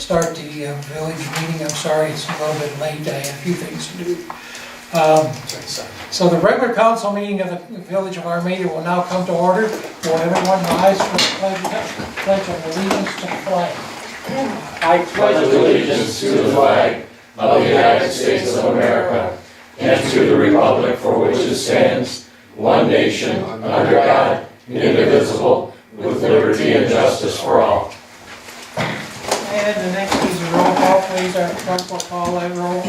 start the village meeting. I'm sorry, it's a little bit late, I have a few things to do. So the regular council meeting of the village of Armada will now come to order. Will everyone rise for the pledge of allegiance to the flag? I pledge allegiance to the flag of the United States of America and to the republic for which it stands, one nation, under God, indivisible, with liberty and justice for all. And the next is a roll call, please. Our clerk will call that roll.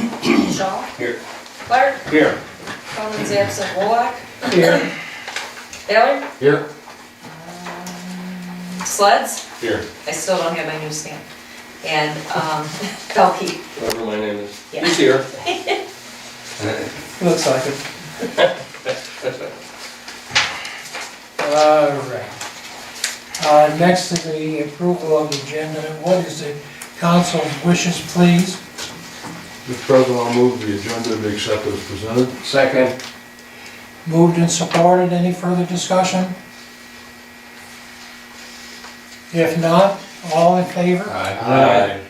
Shaw? Here. Clark? Here. Collins absent. Wolock? Here. Baylor? Here. Sleds? Here. I still don't have my new stamp. And Belkey. Whatever my name is. Yeah. He's here. Looks like it. All right. Next is the approval of the agenda. What is the council's wishes, please? Mr. President, I'll move the agenda to be accepted as presented. Second. Moved and supported. Any further discussion? If not, all in favor? Aye.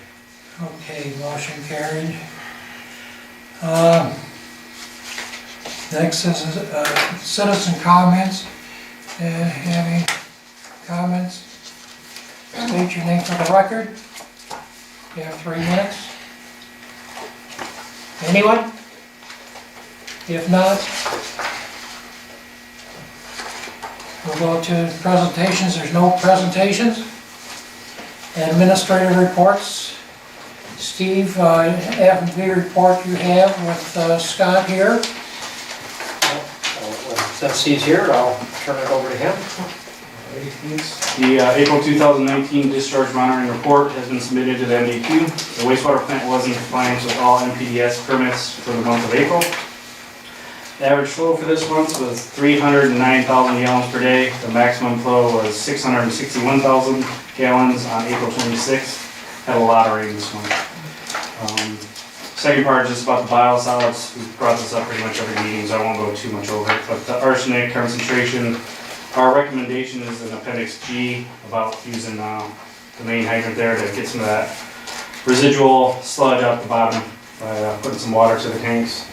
Okay, motion carried. Next is citizen comments. Have any comments? State your name for the record. You have 3 minutes. Anyone? If not, we'll go to presentations. There's no presentations. Administrative reports. Steve, F&B report you have with Scott here. Since he's here, I'll turn it over to him. The April 2019 discharge monitoring report has been submitted to the MDQ. The wastewater plant was in compliance with all MPDS permits for the month of April. The average flow for this month was 309,000 gallons per day. The maximum flow was 661,000 gallons on April 26th. Had a lot of rain this month. Second part is just about the biosolids. We've brought this up pretty much every meeting, so I won't go too much over it. But the arsenic concentration, our recommendation is in Appendix G about using the main hydrant there to get some of that residual sludge out the bottom by putting some water to the tanks.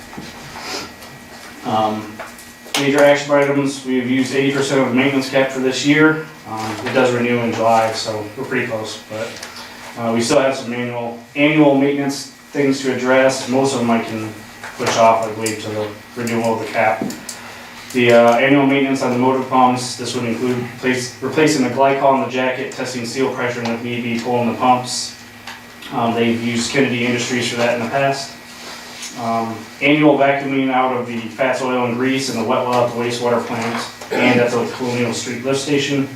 Major action items, we've used 80% of the maintenance cap for this year. It does renew in July, so we're pretty close. But we still have some annual maintenance things to address. Most of them I can push off, I believe, to the renewal of the cap. The annual maintenance on the motor pumps, this would include replacing the glycol in the jacket, testing seal pressure, and if need be, pulling the pumps. They've used Kennedy Industries for that in the past. Annual vacuuming out of the fats, oil, and grease in the wet well at the wastewater plant and at the Colonial Street lift station.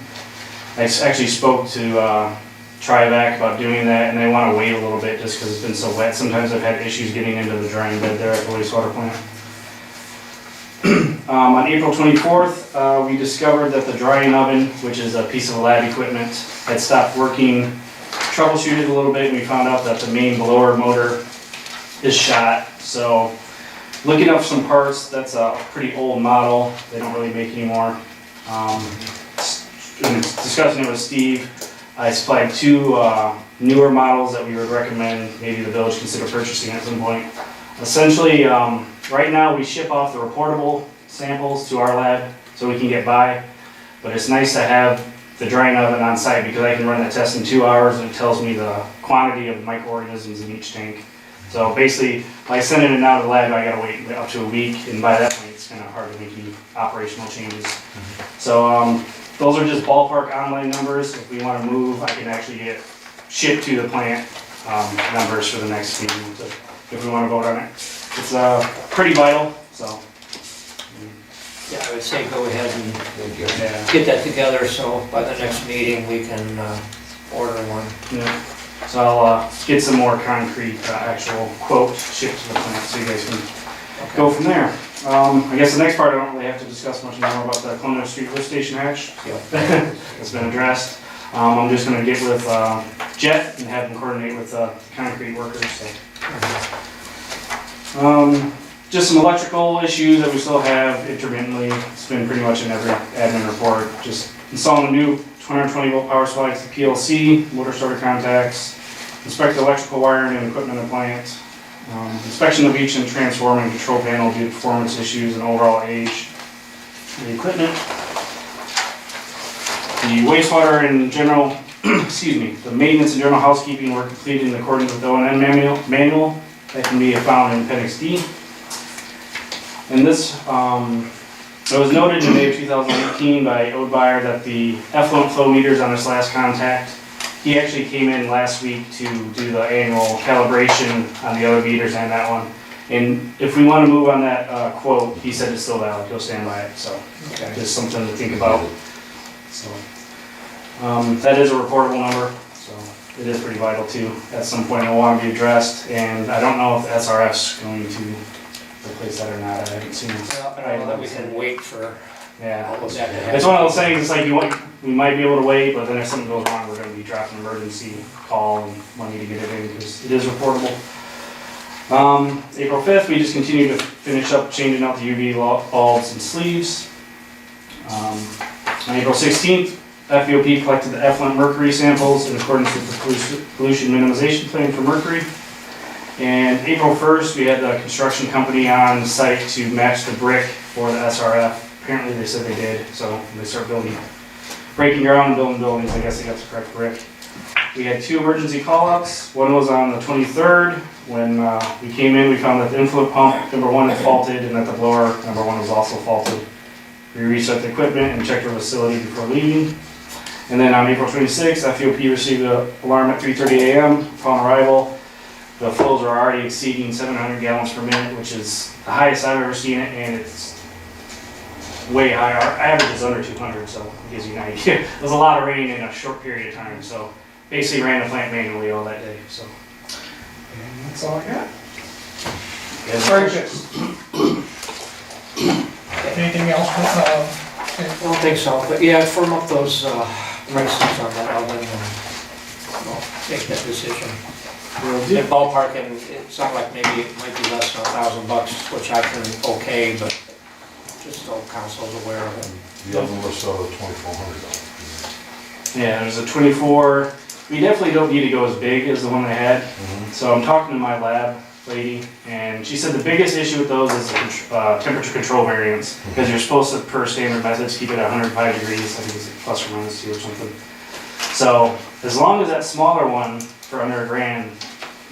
I actually spoke to Trivac about doing that, and they want to wait a little bit just because it's been so wet. Sometimes I've had issues getting into the drying bed there at the wastewater plant. On April 24th, we discovered that the drying oven, which is a piece of lab equipment, had stopped working. Troubleshooted a little bit, and we found out that the main blower motor is shot. So looking up some parts, that's a pretty old model. They don't really make anymore. Discussing it with Steve, I supplied 2 newer models that we would recommend maybe the village consider purchasing at some point. Essentially, right now we ship off the reportable samples to our lab so we can get by, but it's nice to have the drying oven on site because I can run that test in 2 hours and it tells me the quantity of microorganisms in each tank. So basically, by sending it now to the lab, I gotta wait up to a week, and by that point it's kind of hard to make any operational changes. So those are just ballpark online numbers. If we want to move, I can actually get shipped to the plant numbers for the next meeting if we want to vote on it. It's pretty vital, so. Yeah, I would say go ahead and get that together so by the next meeting we can order one. Yeah. So I'll get some more concrete actual quote shipped to the plant so you guys can go from there. I guess the next part I don't really have to discuss much more about the Colonial Street lift station hatch. It's been addressed. I'm just going to get with Jeff and have him coordinate with concrete workers. So. Just some electrical issues that we still have intermittently. It's been pretty much in every admin report. Just installing a new 220 volt power supply to the PLC, motor starter contacts, inspect the electrical wiring and equipment in the plant, inspection of each and transformer and control panel due to performance issues and overall age of the equipment. The wastewater and general, excuse me, the maintenance and general housekeeping were completed in accordance with the O&M manual that can be found in Appendix D. And this, it was noted in May of 2018 by Odemeyer that the effluent flow meters on this last contact, he actually came in last week to do the annual calibration on the other meters and that one. And if we want to move on that quote, he said it's still valid, he'll stand by it, so just something to think about. So, that is a reportable number, so it is pretty vital too. At some point it'll want to be addressed, and I don't know if the SRF's going to replace that or not, I haven't seen it. Well, I don't know that we can wait for Yeah, all of that to happen. it's one of those things, it's like we might be able to wait, but then if something goes wrong, we're gonna be dropping an emergency call and money to get it in, because it is reportable. April 5th, we just continued to finish up changing out the UV bulbs and sleeves. On April 16th, FEOP collected the effluent mercury samples in accordance with the pollution minimization plan for mercury. And April 1st, we had the construction company on site to match the brick for the SRF. Apparently they said they did, so they start breaking ground and building buildings, I guess they got the correct brick. We had 2 emergency call-outs. One was on the 23rd, when we came in, we found that the inflow pump, number 1, had faulted, and that the blower, number 1, was also faulted. We reset the equipment and checked our facility before leaving. And then on April 26th, FEOP received an alarm at 3:30 a.m. upon arrival. The flows are already exceeding 700 gallons per minute, which is the highest I've ever seen it, and it's way higher. Our average is under 200, so it gives you an idea. There's a lot of rain in a short period of time, so basically ran the plant manually all that day, so. And that's all I got. Very good. Anything else? I don't think so, but yeah, firm up those prices on that oven and we'll make that decision. In ballpark, and it sounded like maybe it might be less than $1,000, which I can okay, but just so council's aware of it. The other was $2,400. Yeah, there's a 24. We definitely don't need to go as big as the one they had. So I'm talking to my lab lady, and she said the biggest issue with those is the temperature control variance, because you're supposed to, per standard methods, keep it at 105 degrees. I think it's like plus or minus 2 or something. So as long as that smaller one for under $1,000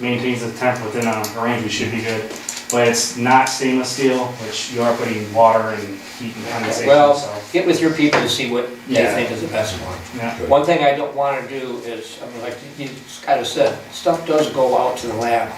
maintains the temp within a range, we should be good. But it's not stainless steel, which you are putting water and heat and condensation. Well, so. get with your people to see what they Yeah. think is the best one. Yeah. One thing I don't want to do is, I mean, like you kind of said, stuff does go out to the lab.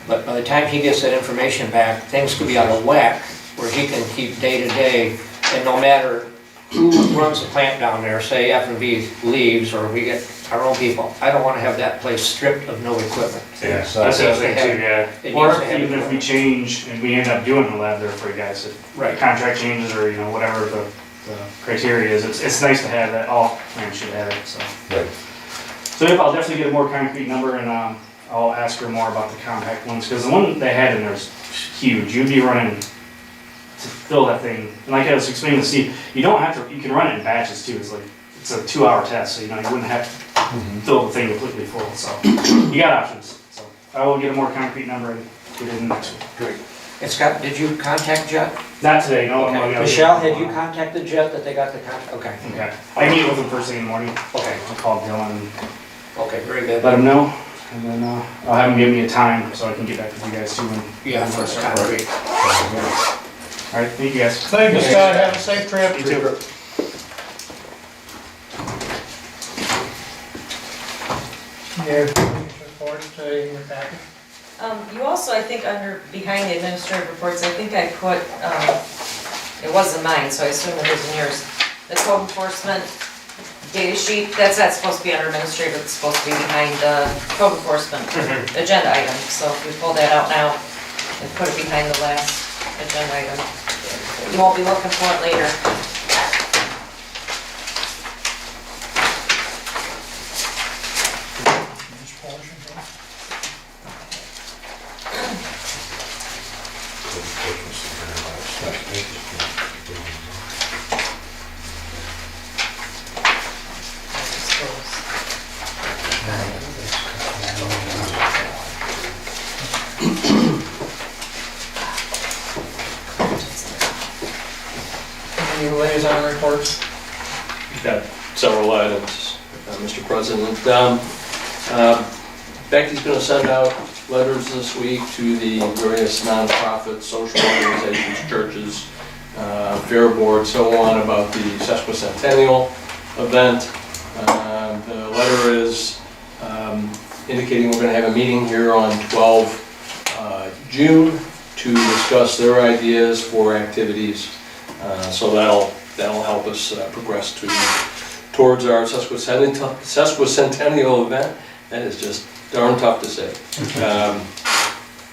But by the time he gets that information back, things could be out of whack, where he can keep day to day, and no matter who runs the plant down there, say F&B leaves, or we get our own people, I don't want to have that place stripped of no equipment. Yeah, that's the other thing too, yeah. It Or needs to have even if we change and we end up doing the lab there for you guys, if Right. contract changes or, whatever the criteria is, it's nice to have that, all plants should have it, so. Right. So yep, I'll definitely get a more concrete number, and I'll ask her more about the compact ones, because the one they had in there is huge. You'd be running to fill that thing, and like I was explaining to Steve, you don't have to, you can run it in batches too. It's a 2-hour test, so you wouldn't have to fill the thing completely full, so you got options. So I will get a more concrete number and get it in next week. Great. And Scott, did you contact Jet? Not today, no. Okay. no, Michelle, had you contacted Jet that they got the contract? Okay. Okay. I meet with them first thing in the morning. Okay. I'll call Dylan and Okay, very good. let him know, and then I'll have him give me a time so I can get back with you guys too. Yeah, for the concrete. All right, thank you guys. Thank you, Scott, have a safe trip. You too. Yeah, report in your packet. You also, I think, behind the administrative reports, I think I put, it wasn't mine, so I assume it was in yours, the code enforcement data sheet, that's not supposed to be under administrative, it's supposed to be behind the code enforcement agenda item. So if you pull that out now and put it behind the last agenda item, you won't be looking for it later. This portion here. Any liaison reports? We've got several items, Mr. President. Becky's going to send out letters this week to the various nonprofit, social organizations, churches, fair board, so on, about the sesquicentennial event. The letter is indicating we're going to have a meeting here on 12 June to discuss their ideas for activities. So that'll help us progress towards our sesquicentennial event. That is just darn tough to say.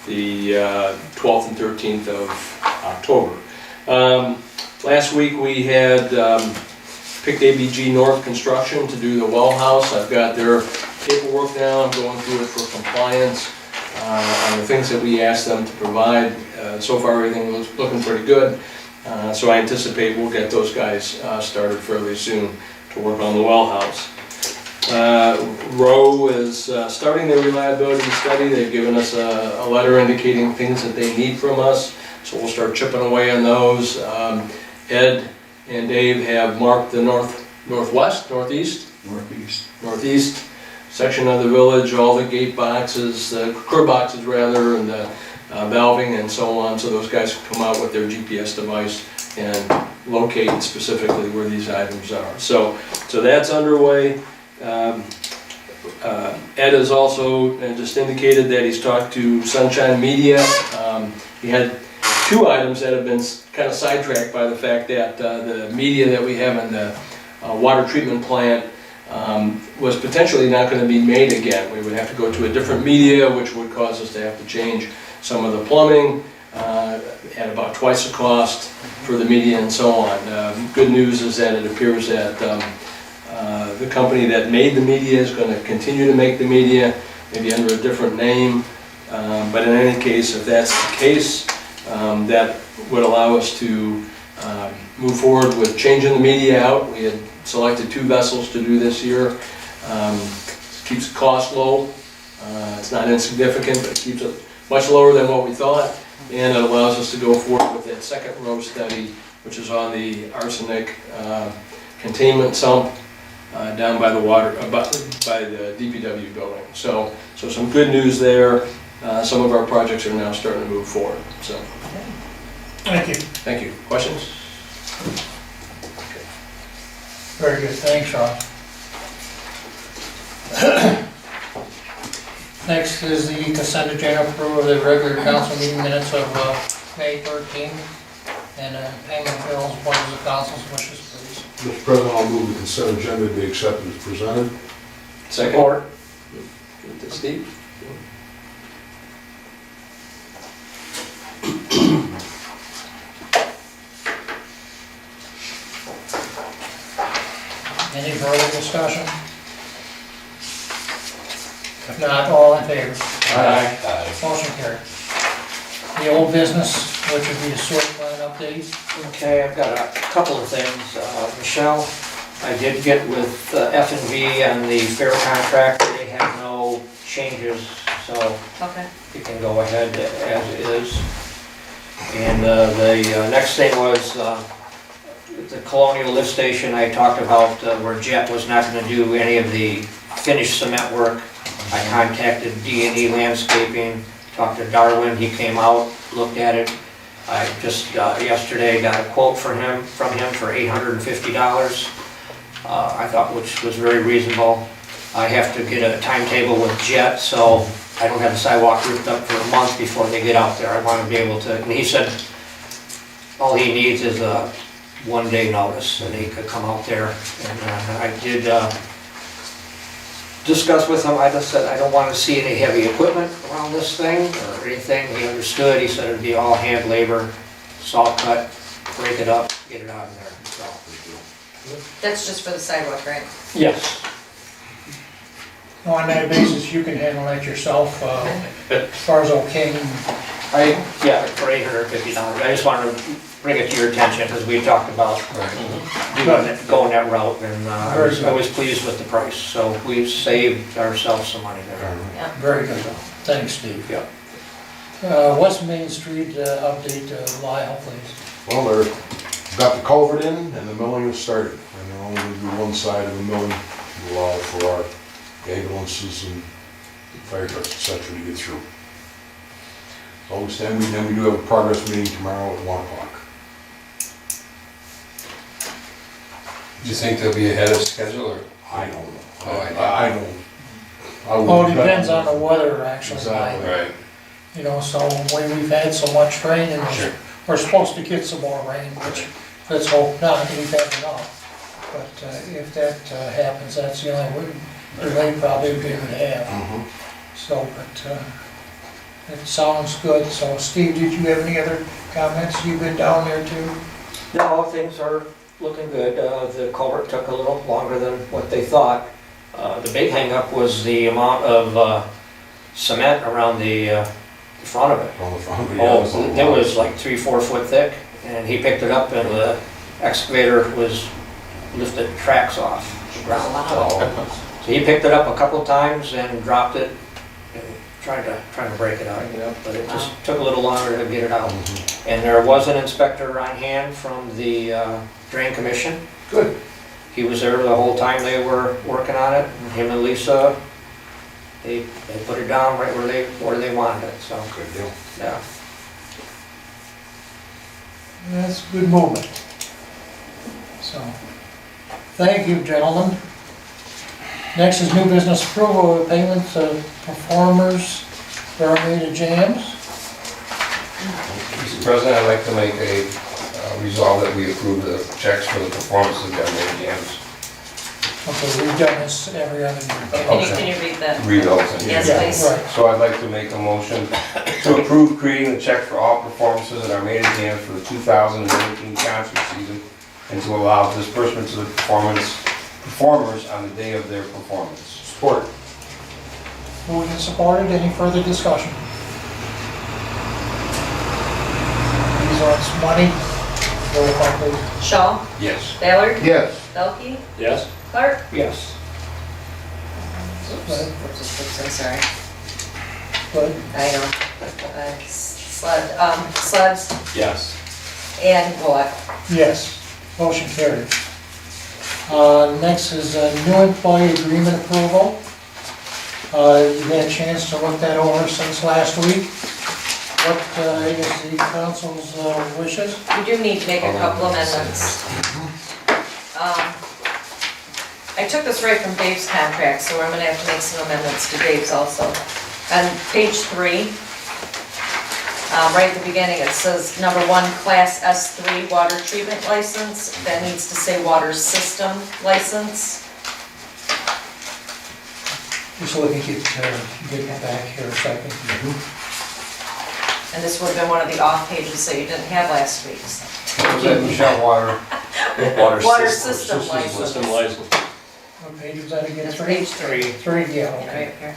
The 12th and 13th of October. Last week we had picked ABG North Construction to do the well house. I've got their paperwork now. I'm going through it for compliance on the things that we asked them to provide. So far everything looks looking pretty good. So I anticipate we'll get those guys started fairly soon to work on the well house. Rowe is starting their reliability study. They've given us a letter indicating things that they need from us, so we'll start chipping away on those. Ed and Dave have marked the northeast section of the village, all the gate boxes, the curb boxes rather, and the valving and so on, so those guys can come out with their GPS device and locate specifically where these items are. So that's underway. Ed has also just indicated that he's talked to Sunshine Media. He had two items that have been kind of sidetracked by the fact that the media that we have in the water treatment plant was potentially not going to be made again. We would have to go to a different media, which would cause us to have to change some of the plumbing at about twice the cost for the media and so on. Good news is that it appears that the company that made the media is going to continue to make the media, maybe under a different name. But in any case, if that's the case, that would allow us to move forward with changing the media out. We had selected 2 vessels to do this year. Keeps the cost low. It's not insignificant, but it keeps it much lower than what we thought. And it allows us to go forward with that second row study, which is on the arsenic containment sump down by the water, by the DPW building. So some good news there. Some of our projects are now starting to move forward. So, Thank you. thank you. Questions? Okay. Very good, thanks, Rob. Next is the consent agenda approval of the regular council meeting minutes of May 13th. And payment of bills, what is the council's wishes, please? Mr. President, I'll move the consent agenda be accepted as presented. Second. Or, Give it to Steve. Any further discussion? If not, all in favor? Aye. Motion carried. The old business, which would be a sewer plan update. okay, I've got a couple of things. Michelle, I did get with F&V on the fair contract. They have no changes, so Okay. you can go ahead as is. And the next thing was the Colonial Lift Station. I talked about where Jet was not going to do any of the finished cement work. I contacted D&E Landscaping, talked to Darwin. He came out, looked at it. I just yesterday got a quote from him for $850. I thought, which was very reasonable. I have to get a timetable with Jet, so I don't have the sidewalk roofed up for a month before they get out there. I want to be able to, and he said all he needs is a one-day notice, and he could come out there. And I did discuss with him. I just said I don't want to see any heavy equipment around this thing or anything. He understood. He said it'd be all hand labor, saw cut, break it up, get it out of there. So. That's just for the sidewalk, right? Yes. On that basis, you can handle that yourself, as far as okay. Yeah, for $850. I just wanted to bring it to your attention because we talked about going that route, and I was pleased with the price. So we've saved ourselves some money there. Very good. Thanks, Steve. Yeah. West Main Street update, Lyle, please. Well, they're got the culvert in and the milling has started. And they're only gonna do one side of the milling to allow for our ambulances and fire trucks, et cetera, to get through. So then we do have a progress meeting tomorrow at 1 o'clock. Do you think they'll be ahead of schedule or? I don't know. Oh, I don't. I would Well, it bet- depends on the weather, actually. Exactly. Right. You know, so when we've had so much rain and Sure. we're supposed to get some more rain, which, let's hope not, we've had enough. But if that happens, that's the only delay probably we would have. Mhm. So, but it sounds good. So Steve, did you have any other comments? You've been down there too? No, things are looking good. The culvert took a little longer than what they thought. The big hangup was the amount of cement around the front of it. On the front. Oh, it was like 3-4 foot thick, and he picked it up and the excavator was lifted tracks off the ground. So he picked it up a couple times and dropped it and trying to break it out. But it just took a little longer to get it out. And there was an inspector on hand from the Drain Commission. Good. He was there the whole time they were working on it. And him and Lisa, they put it down right where they wanted it, so, Good deal. yeah. That's good movement. So, thank you, gentlemen. Next is new business approval of payments of performers for Armada Jams. Mr. President, I'd like to make a resolve that we approve the checks for the performances of Armada Jams. Okay, we've done this every other year. Can you read that? Read those. Yes, Yeah, please. right. So I'd like to make a motion to approve creating the check for all performances at Armada Jams for the 2018 concert season and to allow disbursement to the performers on the day of their performance. Support. Moved and supported. Any further discussion? These are some money. Roll call, please. Shaw, Yes. Ballard, Yes. Belkey, Yes. Clark. Yes. I'm sorry, Good. I know. Sludge, Yes. and Bullock. Yes. Motion carried. Next is a new employee agreement approval. You had a chance to look that over since last week. What is the council's wishes? We do need to make a couple amendments. I took this right from Dave's contract, so I'm gonna have to make some amendments to Dave's also. On page 3, right at the beginning, it says number 1, Class S3 water treatment license. That needs to say water system license. Just let me get back here a second. And this would have been one of the off pages that you didn't have last week's. What was that, Michelle? Water? Water system license. What page was that again? It's 3? page 3. 3, yeah, Right okay. here.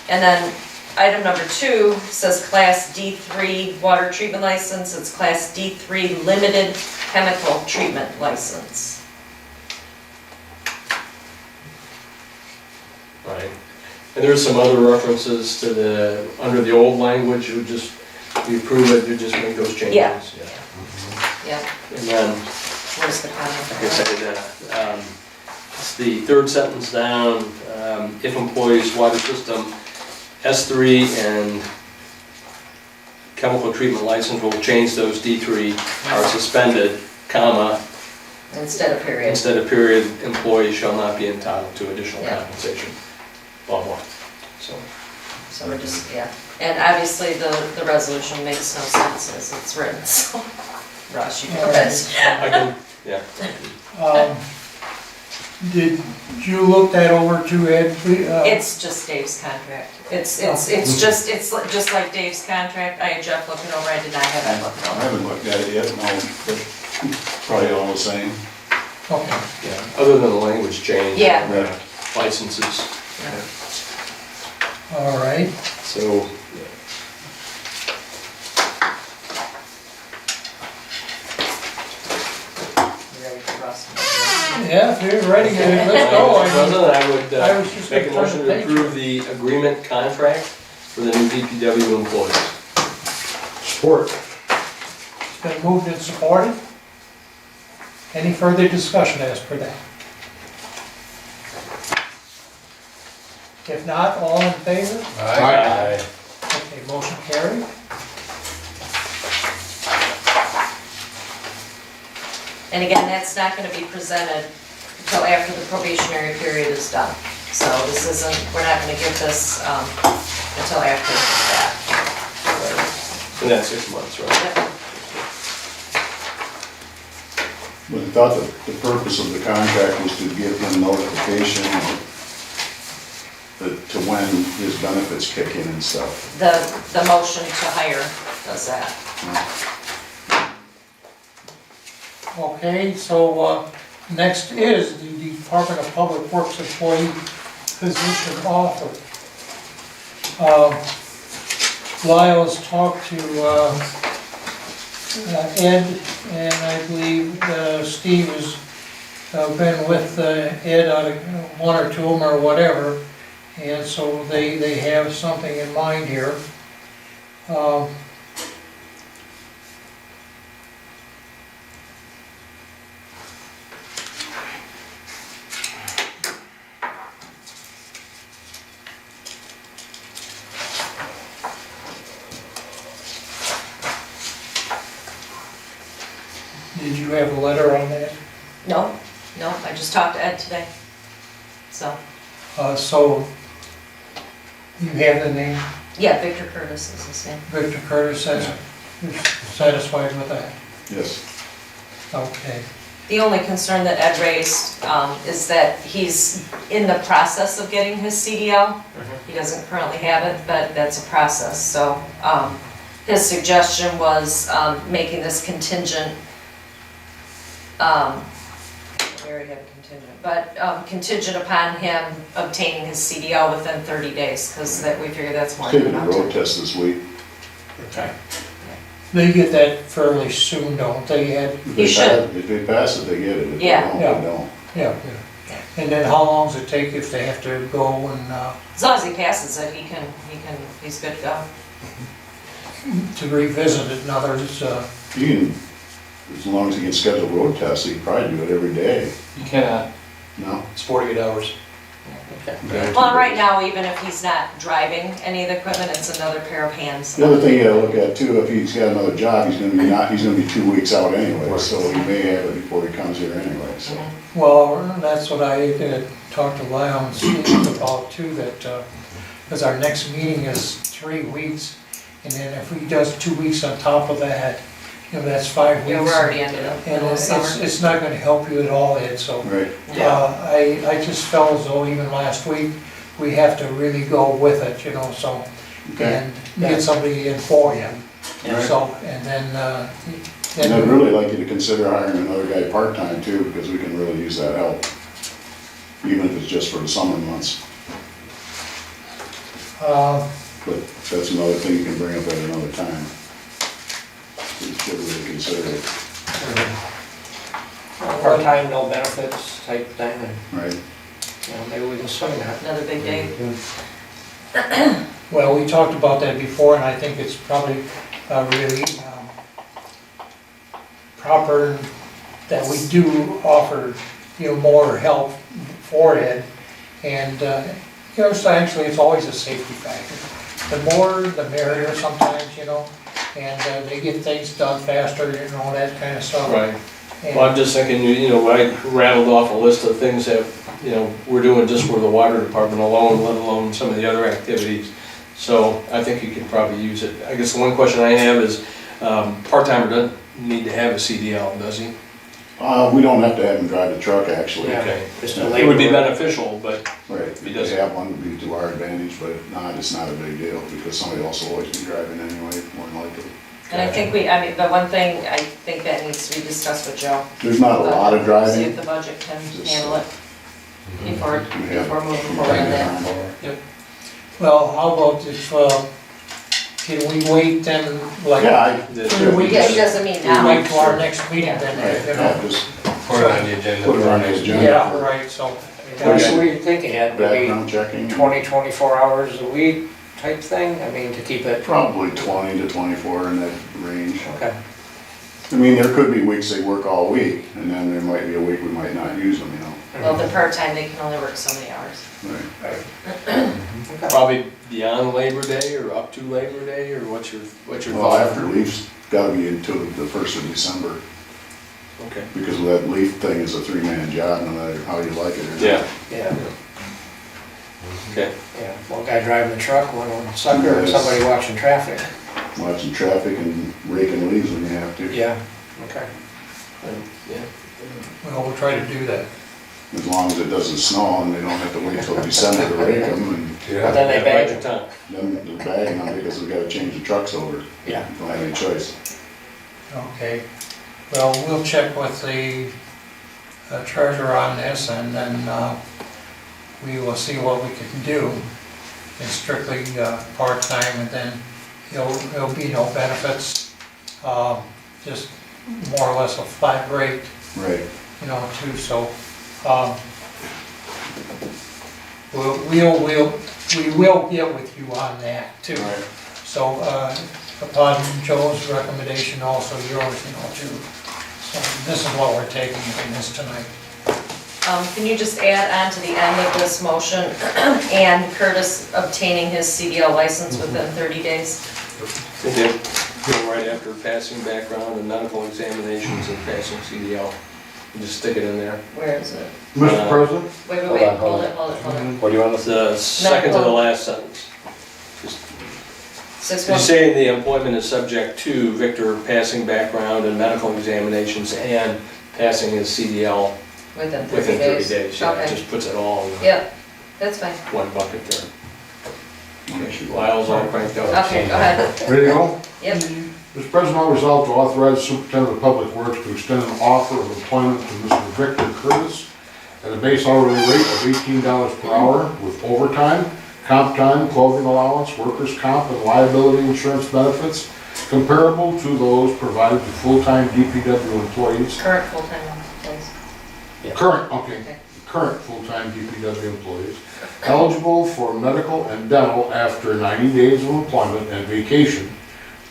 And then item number 2 says Class D3 water treatment license. It's Class D3 limited chemical treatment license. Right. And there's some other references to the, under the old language, you just, you approve it, you just make those changes. Yeah. Yep. And then, Where's the comment? like I said, it's the third sentence down, if employees water system S3 and chemical treatment license will change those D3 are suspended, comma, Instead of period. instead of period, employees shall not be entitled to additional Yeah. compensation. Blah, blah. So. So we're just, yeah. And obviously the resolution makes no sense as it's written, so. Russ, you can best. I can, yeah. Did you look that over too, Ed? It's just Dave's contract. It's just like Dave's contract. I had Jeff look it over, I did not have him look it I over. haven't looked at it yet, no, but probably all the same. Okay. Yeah, other than the language change. Yeah. and the Licenses, All right. so. You ready for Russ? Yeah, if you're ready, let's go. Mr. President, I would I was just make a gonna motion turn to the page. approve the agreement contract for the new DPW employees. Support. It's been moved and supported. Any further discussion as per that? If not, all in favor? Aye. Okay, motion carried. And again, that's not gonna be presented until after the probationary period is done. So this isn't, we're not gonna give this, until after that. And that's 6 months, right? Yep. But I thought that the purpose of the contract was to give him notification to when his benefits kick in and stuff. The motion to hire does that. Okay, so next is the Department of Public Works employee position offer. Lyle has talked to Ed, and I believe Steve has been with Ed on one or two of them or whatever, and so they have something in mind here. Did you have a letter on that? No, I just talked to Ed today. So, So, you have the name, yeah, Victor Curtis is his name. Victor Curtis, you're satisfied with that? Yes. Okay. The only concern that Ed raised is that he's in the process of getting his CDL. He doesn't currently have it, but that's a process. So his suggestion was making this contingent, we already have a contingent, but contingent upon him obtaining his CDL within 30 days, because we figure that's more than Taking a enough road time. test this week. Okay. They get that fairly soon, don't they, Ed? If He they should. pass- If they pass it, they get it. If they Yeah. don't, Yeah. they don't. Yeah. And then how long does it take if they have to go and, As long as he passes it, he's good to go. to revisit it? In other words, He can, as long as he can schedule road tests, he can probably do it every day. You cannot, No? it's 48 hours. Okay. Well, right now, even if he's not driving any of the equipment, it's another pair of hands. The other thing you gotta look at too, if he's got another job, he's gonna be 2 weeks out anyway, so he may have it before he comes here anyway, so. well, that's what I talked to Lyle and Steve about too, that, because our next meeting is 3 weeks, and then if he does 2 weeks on top of that, that's 5 weeks. Yeah, we're already ended up And middle of summer. it's not gonna help you at all, Ed, so. Right. I just felt as though even last week, we have to really go with it, so, Okay. and get somebody in for you. Right. So, and then, And I'd really like you to consider hiring another guy part-time too, because we can really use that help. Even if it's just for the summer months, but that's another thing you can bring up at another time. You should really consider it, Part-time, no benefits type thing, and, right? maybe we can swing that. Another big day. well, we talked about that before, and I think it's probably really proper that we do offer, more help for Ed. And, so actually, it's always a safety factor. The more, the merrier sometimes, and they get things done faster, that kind of stuff. Right. And- Well, I'm just thinking, I rattled off a list of things that, we're doing just for the water department alone, let alone some of the other activities. So I think you could probably use it. I guess the one question I have is, part-timer doesn't need to have a CDL, does he? We don't have to have him drive the truck, actually. Yeah. Okay. Just a It would be labor. beneficial, but, Right, if He he does. does have one, would be to our advantage, but it's not a big deal, because somebody else will always be driving anyway, more than likely. And I think the one thing I think that needs to be discussed with Joe. There's not a lot of See driving. if the budget can Just, handle it before Yeah. moving forward on that. Well, how about if, can we wait then, like, Yeah, 3 weeks? Yeah, he doesn't mean now. Wait till our next meeting right, then, yeah, just Put it on the agenda. put it on the agenda. Yeah, for right, so. What were you thinking, Ed? Maybe Background checking. 20, 24 hours a week type thing? I mean, to keep it, Probably 20 to 24 in that range. okay. I mean, there could be weeks they work all week, and then there might be a week we might not use them, you know? Well, if they're part-time, they can only work so many hours. Right. Probably beyond Labor Day or up to Labor Day, or what's your Well, thought? after leaf's gotta be until the 1st of December, Okay. because that leaf thing is a 3-man job, no matter how you like it or not. Yeah, Yeah, okay. yeah, one guy driving the truck, one sucker, and somebody watching traffic. Watching traffic and raking leaves when you have to, Yeah, okay. Yeah. Well, we'll try to do that. as long as it doesn't snow and they don't have to wait till December to rake them, and But then they bag Right them. time. then they're bagging them because we gotta change the trucks over. Yeah. Don't have any choice. Okay, well, we'll check with the treasurer on this, and then we will see what we can do. It's strictly part-time, and then there'll be no benefits, just more or less a flat rate, Right. you know, too, so, we will get with you on that, too. Right. So, upon Joe's recommendation, also yours, you know, too. So this is what we're taking in this tonight. Can you just add on to the end of this motion, and Curtis obtaining his CDL license within 30 days? They did, go right after passing background and medical examinations and passing CDL. You just stick it in there. Where is it? Mr. President? Wait, Hold on, hold it. What do you want to say? The second to the last sentence. Six You're one, saying the employment is subject to Victor passing background and medical examinations and passing his CDL within 30 within 30 days. days. Yeah, it Okay, just puts it all in yep, that's fine. one bucket there. Lyle's all cranked up. Okay, go ahead. Ready to go? Yep, Mr. President, I resolve to authorize the Superintendent of Public Works to extend an offer of employment to Mr. Victor Curtis at a base hourly rate of $18 per hour with overtime, comp time, clothing allowance, workers' comp, and liability insurance benefits comparable to those provided to full-time DPW employees. current full-time employees. Current full-time DPW employees eligible for medical and dental after 90 days of employment and vacation,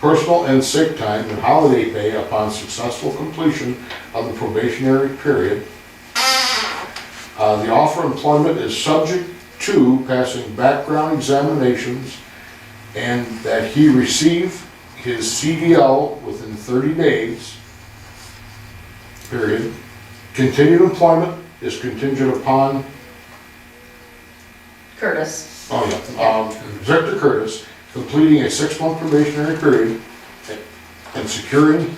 personal and sick time, and holiday pay upon successful completion of the probationary period. The offer of employment is subject to passing background examinations and that he receive his CDL within 30 days, period. Continued employment is contingent upon, Curtis, Victor Curtis completing a 6-month probationary period and securing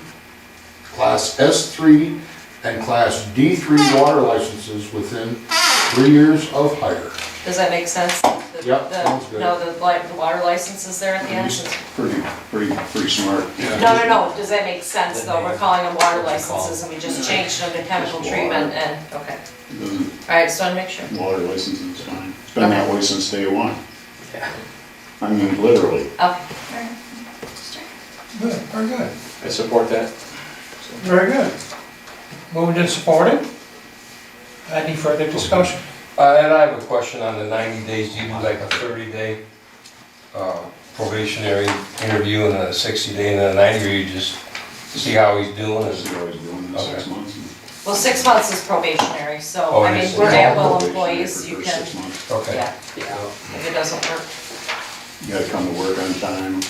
Class S3 and Class D3 water licenses within 3 years of hire. does that make sense? Yep, sounds good. No, the water licenses there at the end? Pretty smart. No, does that make sense though? We're calling them water licenses and we just changed them to chemical treatment and, okay. Doesn't, Alright, just wanna make sure. water license is fine. It's been that way since day one. Yeah. I mean, literally. Okay, alright. Good, very good, I support that. very good. Moved and supported. Any further discussion? And I have a question on the 90 days, do you do like a 30-day probationary interview and a 60-day and then a 90, or you just see how he's doing? This is always doing this 6 Okay. months. Well, 6 months is probationary, so, Oh, I it mean, is. we're Yeah. at-will Probationary employees, for you the can, first 6 months. Okay. yeah, if it doesn't work, You gotta come to work on time,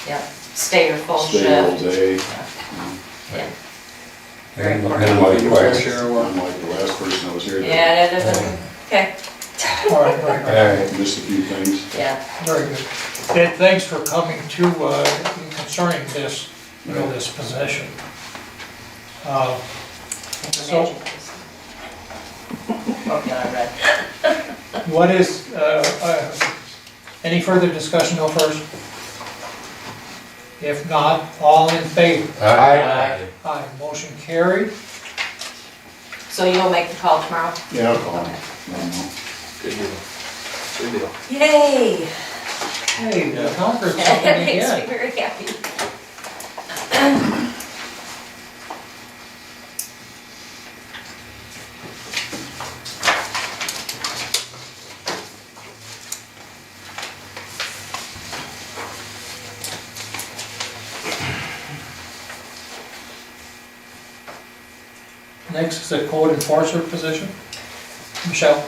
yeah, stay your full stay all shift. day. Yeah. Very And important. minimize requirements. Share work. Unlike the last person that was here that Yeah, that doesn't, okay, All right, very good. Alright, missed a few things. yeah. Very good. Ed, thanks for coming to, concerning this, you know, this position. So, Okay, I read. what is, any further discussion, no first? If not, all in favor? Aye. Aye, motion carried. So you'll make the call tomorrow? Yeah, I'll call him. Good deal. Good deal. Yay! Hey, we conquered something That makes me again. very happy. Next is the code enforcer position. Michelle?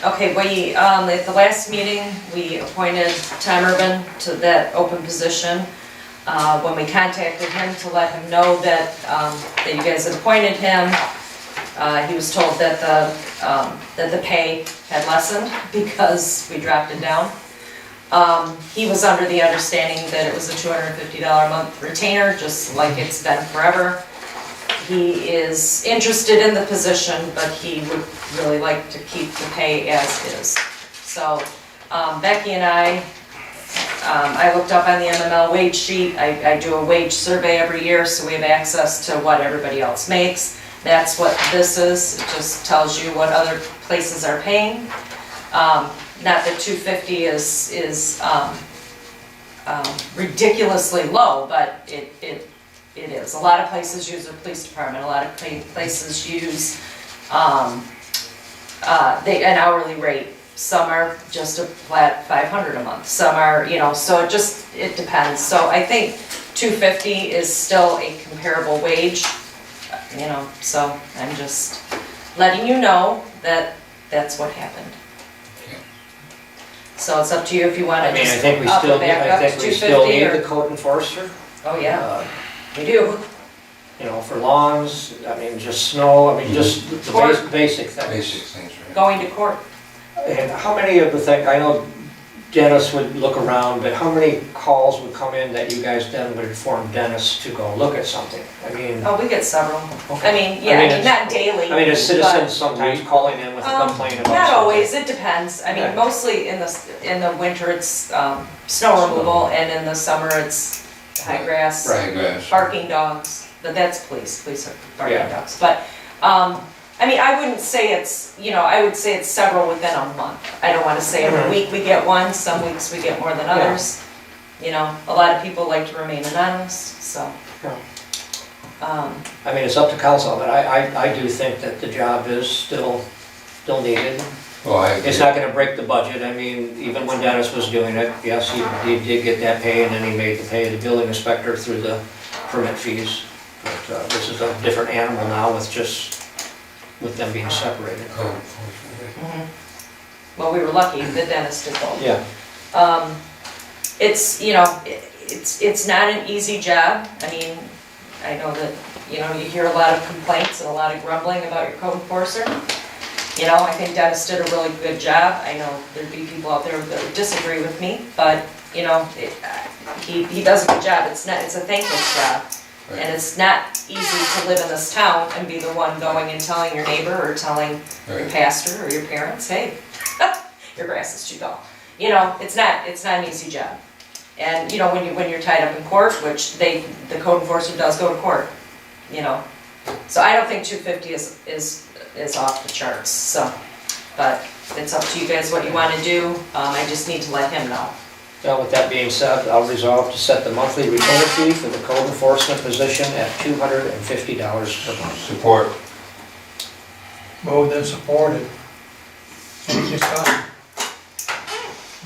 Okay, we, at the last meeting, we appointed Tom Urban to that open position. When we contacted him to let him know that, that you guys had appointed him, he was told that the pay had lessened because we dropped it down. He was under the understanding that it was a $250 a month retainer, just like it's been forever. He is interested in the position, but he would really like to keep the pay as is. So Becky and I looked up on the MML wage sheet. I do a wage survey every year, so we have access to what everybody else makes. That's what this is. It just tells you what other places are paying. Not that $250 is ridiculously low, but it is. A lot of places use their police department, a lot of places use an hourly rate. Some are just a flat $500 a month, some are, you know, so it depends. So I think $250 is still a comparable wage, you know, so I'm just letting you know that that's what happened. So it's up to you if you want to I mean, I just think we up still, it back I up to think we still 250 need or. the code enforcer. Oh, yeah, Uh, we do. You know, for lawns, I mean, just snow, I mean, just the basic things. Basic things, right? Going to court. And how many of the things, I know Dennis would look around, but how many calls would come in that you guys then would inform Dennis to go look at something? I mean, Oh, we get several. okay. I mean, yeah, I mean, it's- not daily. I mean, a but- citizen sometimes calling in with a complaint about something. Not always, it depends. I Yeah. mean, mostly in the winter, it's snow removal, and in the summer, it's high grass, Right, grass. barking dogs, but that's police are barking Yeah. dogs. But, I mean, I wouldn't say it's, you know, I would say it's several within a month. I don't wanna say every Mhm. week we get one, some weeks we get more than others. You know, a lot of people like to remain anonymous, so. Yeah. I I mean, it's up to council, but I do think that the job is still needed. Well, I agree. It's not gonna break the budget, I mean, even when Dennis was doing it, yes, he did get that pay, and then he made the pay of the building inspector through the permit fees. But this is a different animal now with them being separated. Oh, Well, we were lucky that Dennis did both. Yeah. It's, you know, it's not an easy job. I mean, I know that, you know, you hear a lot of complaints and a lot of grumbling about your code enforcer. You know, I think Dennis did a really good job. I know there'd be people out there that would disagree with me, but, you know, he does a good job. It's a thankless job. Right. And it's not easy to live in this town and be the one going and telling your neighbor or telling your Right. pastor or your parents, hey, your grass is too tall. You know, it's not an easy job. And, you know, when you're tied up in court, which the code enforcer does go to court, you know. So I don't think 250 is off the charts, so, but it's up to you guys what you wanna do. I just need to let him know. Now, with that being said, I'll resolve to set the monthly retainer fee for the code enforcement position at $250 per month. Support. Moved and supported. Any discussion?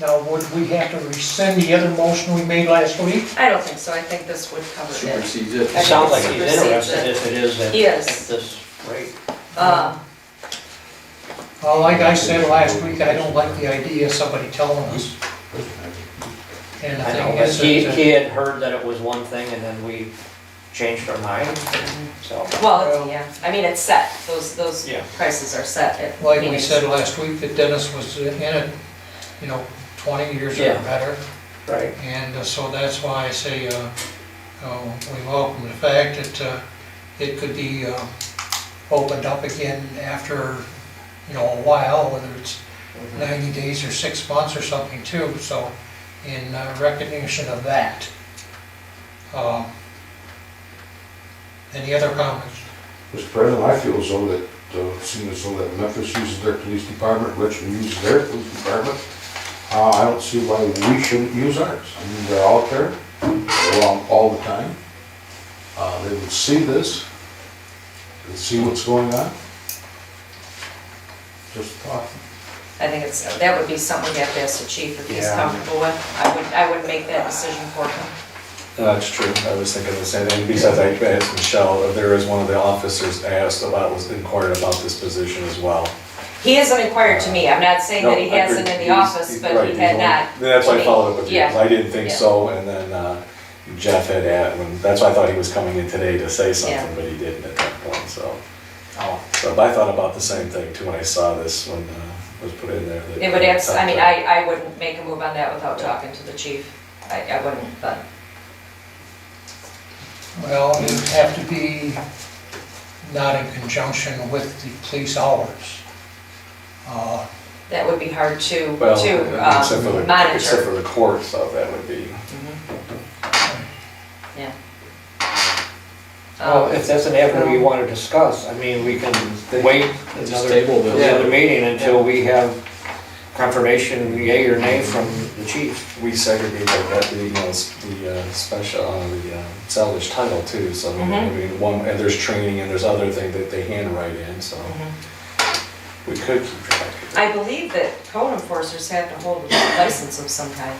Now, would we have to rescind the other motion we made last week? I don't think so, I think this would cover it. Supersedes it. It sounds like he's Supersedes interested it. if it is at He is. this rate. Well, like I said last week, I don't like the idea of somebody telling us. And the I know, thing but is he that, had heard that it was one thing and then we changed our mind, so. Well, yeah, I mean, it's set, those Yeah. prices are set at. like we meetings. said last week, that Dennis was in it, 20 years or Yeah. better. Right. And so that's why I say, we welcome the fact that it could be opened up again after, a while, whether it's 90 days or 6 months or something too, so in recognition of that. Any other comments? Mr. President, I feel as though that, seeing as though that Memphis uses their police department, Richmond uses their police department, I don't see why we shouldn't use ours. I mean, they're out there, they're around all the time. They would see this, they'd see what's going on. Just a thought. I think that would be something we'd have to ask the chief if he's Yeah. comfortable with. I would make that decision for him. That's true, I was thinking the same thing, besides I asked Michelle, there is one of the officers asked about, was inquired about this position as well. He hasn't inquired to me, I'm not saying that he No, I hasn't in agree. the He's- office, he's but right, he he's had the one- not. That's why I to me. followed up with you, Yeah. 'cause I didn't think Yeah. so, and then Jeff had that's why I thought he was coming in today to say something, Yeah. but he didn't at that point, so. Oh, But I thought about the same thing too when I saw this, when it was put in there. that- It would I mean, I wouldn't make a move on that without talking to the chief. I wouldn't, but, Well, it would have to be not in conjunction with the police hours. that would be hard to Well, except for the, except monitor. for the court, so that would be. Yeah. well, if that's an avenue you want to discuss, I mean, we can wait Just another, table this. another meeting until we have confirmation, yea or nay, from the chief. We segregate that, the special, the salvage title too, so, I mean, one, and there's training and there's other things that they handwrite in, so. We could keep track. I believe that code enforcers have to hold a license of some kind.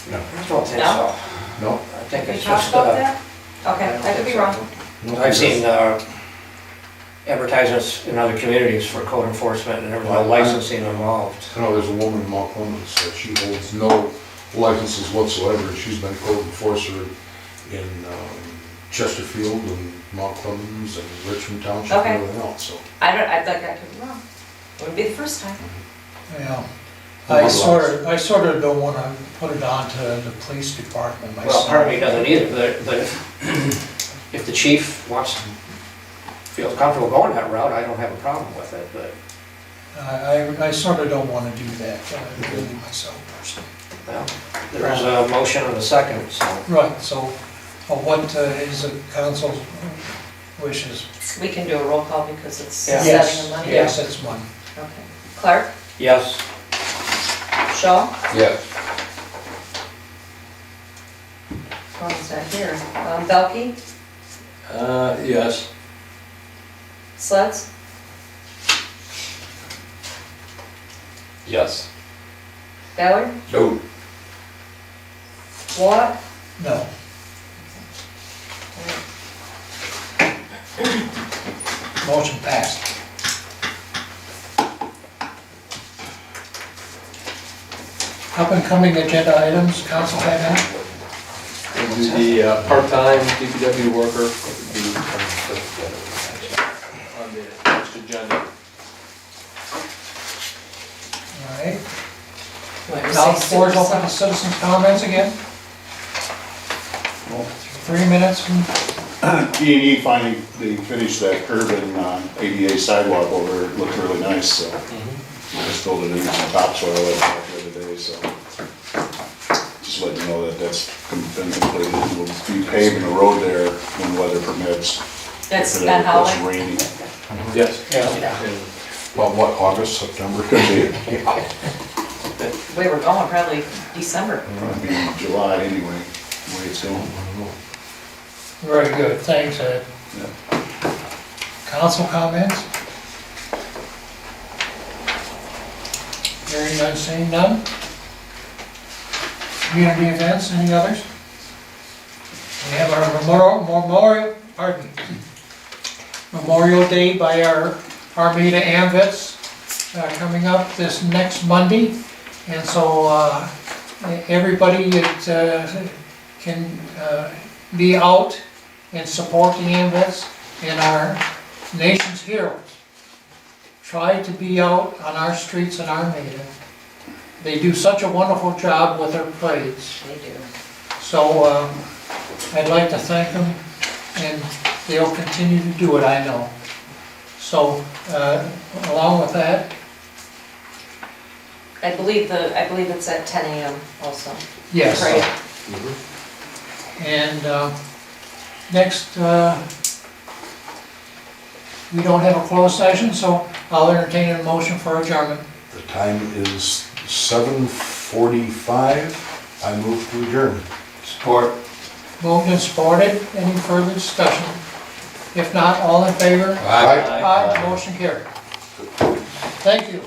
No. I don't think No? so. No, I think Have it's you talked just, about that? Okay, I could be wrong. I've seen advertisements in other communities for code enforcement and there's no licensing involved. I know there's a woman in Mount Clemens that she holds no licenses whatsoever. She's been code enforcer in Chesterfield and Mount Clemens and Richmond Township Okay. and everything else, so. I think I could be wrong. Wouldn't be the first time. Yeah, I sort of don't want to put it on to the police department myself. Well, part of me doesn't either, but if the chief feels comfortable going that route, I don't have a problem with it, but, I sort of don't want to do that, really myself personally. well, there's a motion and a second, so. Right, so what is the council's wishes? We can do a roll call because it's Yeah. setting the money. Yes, it's one. Okay. Clark, Yes. Shaw, Yes. Ron's not here. Belkey, Yes. Sleds, Yes. Ballard, No. Wallach. No. Motion passed. Up and coming agenda items, council have any? The part-time DPW worker would be on the next agenda. All right. Now the floor is open to citizens' comments again. 3 minutes from E&E finally, they finished that curb and ADA sidewalk over there. It looked really nice, so. I just filled it in with some topsoil the other day, so. Just letting you know that that's been completed. We'll be paving the road there when weather permits. That's If it Ben ever gets Howley. rainy. Yes. About what, August, September? Could be, We were going probably December. it'll be July anyway, the way it's going. Very good, thanks, Ed. Council comments? Hearing none, seeing none? Community events, any others? We have our Memorial Day by our Armada AMVets coming up this next Monday. And so everybody that can be out and support the AMVets and our nation's heroes. Try to be out on our streets in Armada. They do such a wonderful job with their parades. They do. So I'd like to thank them, and they'll continue to do it, I know. So along with that, I believe it's at 10 a.m. also. yes. Right. And next, we don't have a closed session, so I'll entertain a motion for adjournment. The time is 7:45. I move to adjourn. Support. Moved and supported. Any further discussion? If not, all in favor? Aye. Aye. Motion carried. Thank you.